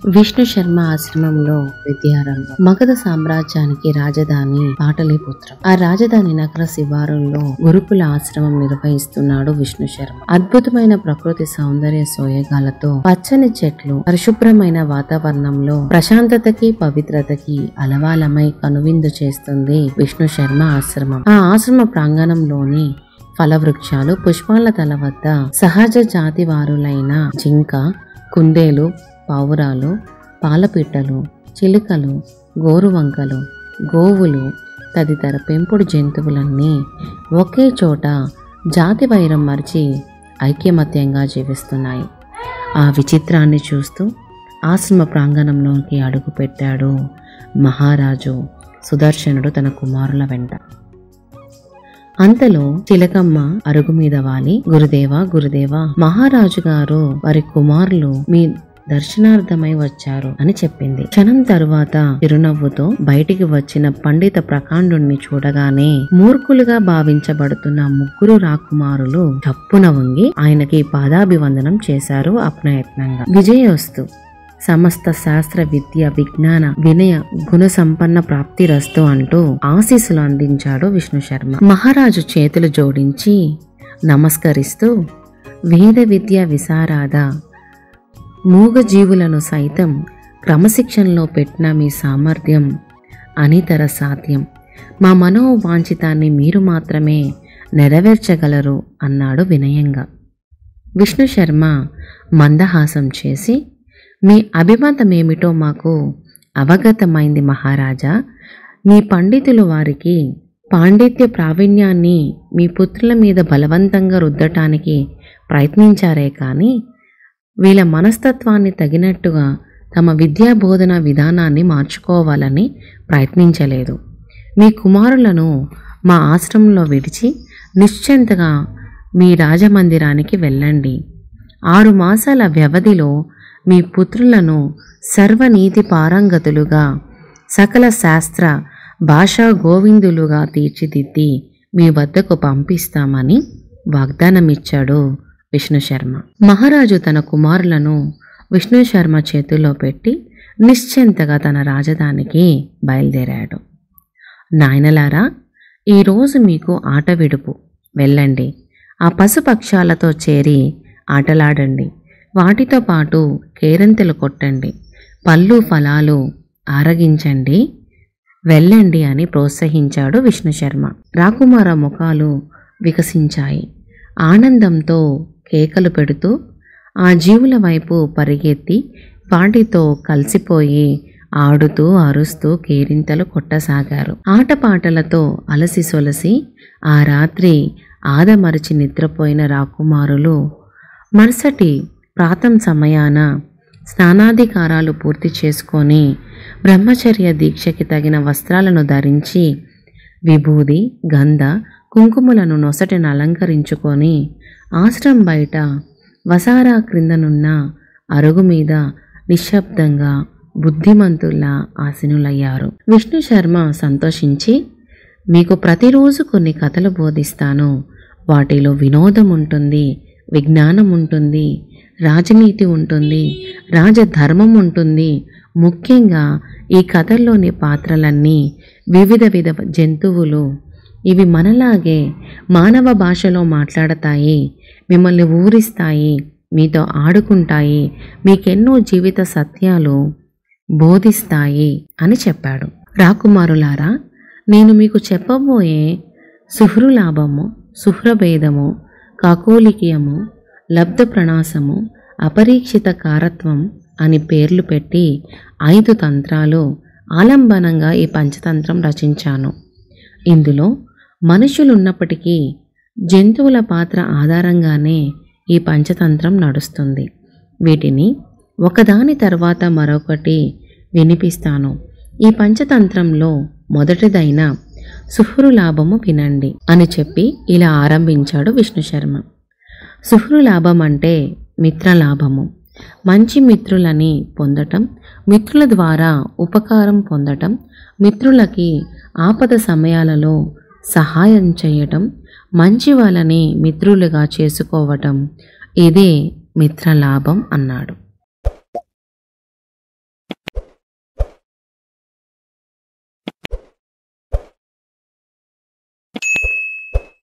విష్ణు శర్మ ఆశ్రమంలో విద్యారంభం. మగధ సామ్రాజ్యానికి రాజధాని పాటలీపుత్రం. ఆ రాజధాని నగర శివారుల్లో గురుకుల ఆశ్రమం నిర్వహిస్తున్నాడు విష్ణు శర్మ. అద్భుతమైన ప్రకృతి సౌందర్య సోయగాలతో, పచ్చని చెట్లు, పరిశుభ్రమైన వాతావరణంలో ప్రశాంతతకి పవిత్రతకి అలవాలమై కనువిందు చేస్తుంది విష్ణు శర్మ ఆశ్రమం. ఆ ఆశ్రమ ప్రాంగణంలోని ఫలవృక్షాలు, పుష్పాల తల వద్ద సహజ జాతి వారులైన జింక, కుందేలు, పావురాలు, పాలపిట్టలు, చిలుకలు, గోరువంకలు, గోవులు తదితర పెంపుడు జంతువులన్నీ ఒకే చోట జాతి వైరం మరిచి ఐక్యమత్యంగా జీవిస్తున్నాయి. ఆ విచిత్రాన్ని చూస్తూ ఆశ్రమ ప్రాంగణంలోకి అడుగుపెట్టాడు మహారాజు సుదర్శనుడు తన కుమారుల వెంట. అంతలో చిలకమ్మ అరుగు మీద వాలి, గురుదేవా గురుదేవా, మహారాజు గారు వారి కుమారులు మీ దర్శనార్థమై వచ్చారు అని చెప్పింది. క్షణం తరువాత చిరునవ్వుతో బయటికి వచ్చిన పండిత ప్రకాండుణ్ణి చూడగానే మూర్ఖులుగా భావించబడుతున్న ముగ్గురు రాకుమారులు చప్పున వంగి ఆయనకి పాదాభివందనం చేశారు అప్రయత్నంగా. విజయోస్తు, సమస్త శాస్త్ర విద్య విజ్ఞాన వినయ గుణ సంపన్న ప్రాప్తిరస్తు అంటూ ఆశీస్సులు అందించాడు విష్ణు శర్మ. మహారాజు చేతులు జోడించి నమస్కరిస్తూ, వేద విద్య విశారద, మూగ జీవులను సైతం క్రమశిక్షణలో పెట్టిన మీ సామర్థ్యం అనితర సాధ్యం. మా మనోవాంఛితాన్ని మీరు మాత్రమే నెరవేర్చగలరు అన్నాడు వినయంగా. విష్ణు శర్మ మందహాసం చేసి, మీ అభిమతమేమిటో మాకు అవగతమైంది మహారాజా. మీ పండితులు వారికి పాండిత్య ప్రావీణ్యాన్ని మీ పుత్రుల మీద బలవంతంగా రుద్దటానికి ప్రయత్నించారే కానీ వీళ్ళ మనస్తత్వాన్ని తగినట్టుగా తమ విద్యాబోధన విధానాన్ని మార్చుకోవాలని ప్రయత్నించలేదు. మీ కుమారులను మా ఆశ్రమంలో విడిచి నిశ్చింతగా మీ రాజమందిరానికి వెళ్ళండి. 6 మాసాల వ్యవధిలో మీ పుత్రులను సర్వనీతి పారంగతులుగా, సకల శాస్త్ర భాషా గోవిందులుగా తీర్చిదిద్ది మీ వద్దకు పంపిస్తామని వాగ్దానమిచ్చాడు విష్ణు శర్మ. మహారాజు తన కుమారులను విష్ణు శర్మ చేతుల్లో పెట్టి నిశ్చింతగా తన రాజధానికి బయలుదేరాడు. నాయనలారా, ఈరోజు మీకు ఆట విడుపు. వెళ్ళండి, ఆ పశుపక్షాలతో చేరి ఆటలాడండి. వాటితో పాటు కేరింతలు కొట్టండి, పళ్ళు ఫలాలు ఆరగించండి, వెళ్ళండి అని ప్రోత్సహించాడు విష్ణు శర్మ. రాకుమార ముఖాలు వికసించాయి. ఆనందంతో కేకలు పెడుతూ ఆ జీవుల వైపు పరిగెత్తి వాటితో కలిసిపోయి ఆడుతూ అరుస్తూ కేరింతలు కొట్టసాగారు. ఆటపాటలతో అలసి సొలసి ఆ రాత్రి ఆదమరచి నిద్రపోయిన రాకుమారులు మరుసటి ప్రాతం సమయాన స్నానాధికారాలు పూర్తి చేసుకొని బ్రహ్మచర్య దీక్షకి తగిన వస్త్రాలను ధరించి విభూది, గంధ, కుంకుమలను నొసటిని అలంకరించుకొని ఆశ్రమం బయట వసారా క్రిందనున్న అరుగు మీద నిశ్శబ్దంగా బుద్ధిమంతుల్లా ఆసీనులయ్యారు. విష్ణు శర్మ సంతోషించి, మీకు ప్రతిరోజు కొన్ని కథలు బోధిస్తాను. వాటిలో వినోదం ఉంటుంది, విజ్ఞానం ఉంటుంది, రాజనీతి ఉంటుంది, రాజధర్మం ఉంటుంది. ముఖ్యంగా ఈ కథల్లోని పాత్రలన్నీ వివిధ జంతువులు. ఇవి మనలాగే మానవ భాషలో మాట్లాడతాయి, మిమ్మల్ని ఊరిస్తాయి, మీతో ఆడుకుంటాయి, మీకెన్నో జీవిత సత్యాలు బోధిస్తాయి అని చెప్పాడు. రాకుమారులారా, నేను మీకు చెప్పబోయే సుహృలాభము, సుహ్రభేదము, కాకోలికీయము, లబ్ధ ప్రణాశము, అపరీక్షిత కారత్వం అని పేర్లు పెట్టి 5 తంత్రాలు ఆలంబనంగా ఈ పంచతంత్రం రచించాను. ఇందులో మనుషులున్నప్పటికీ జంతువుల పాత్ర ఆధారంగానే ఈ పంచతంత్రం నడుస్తుంది. వీటిని ఒకదాని తర్వాత మరొకటి వినిపిస్తాను. ఈ పంచతంత్రంలో మొదటిదైన సుహృలాభము వినండి అని చెప్పి ఇలా ఆరంభించాడు విష్ణు శర్మ. సుహృలాభం అంటే మిత్రలాభము. మంచి మిత్రులని పొందటం, మిత్రుల ద్వారా ఉపకారం పొందటం, మిత్రులకి ఆపద సమయాలలో సహాయం చేయటం, మంచి వాళ్ళని మిత్రులుగా చేసుకోవటం, ఇదే మిత్రలాభం అన్నాడు.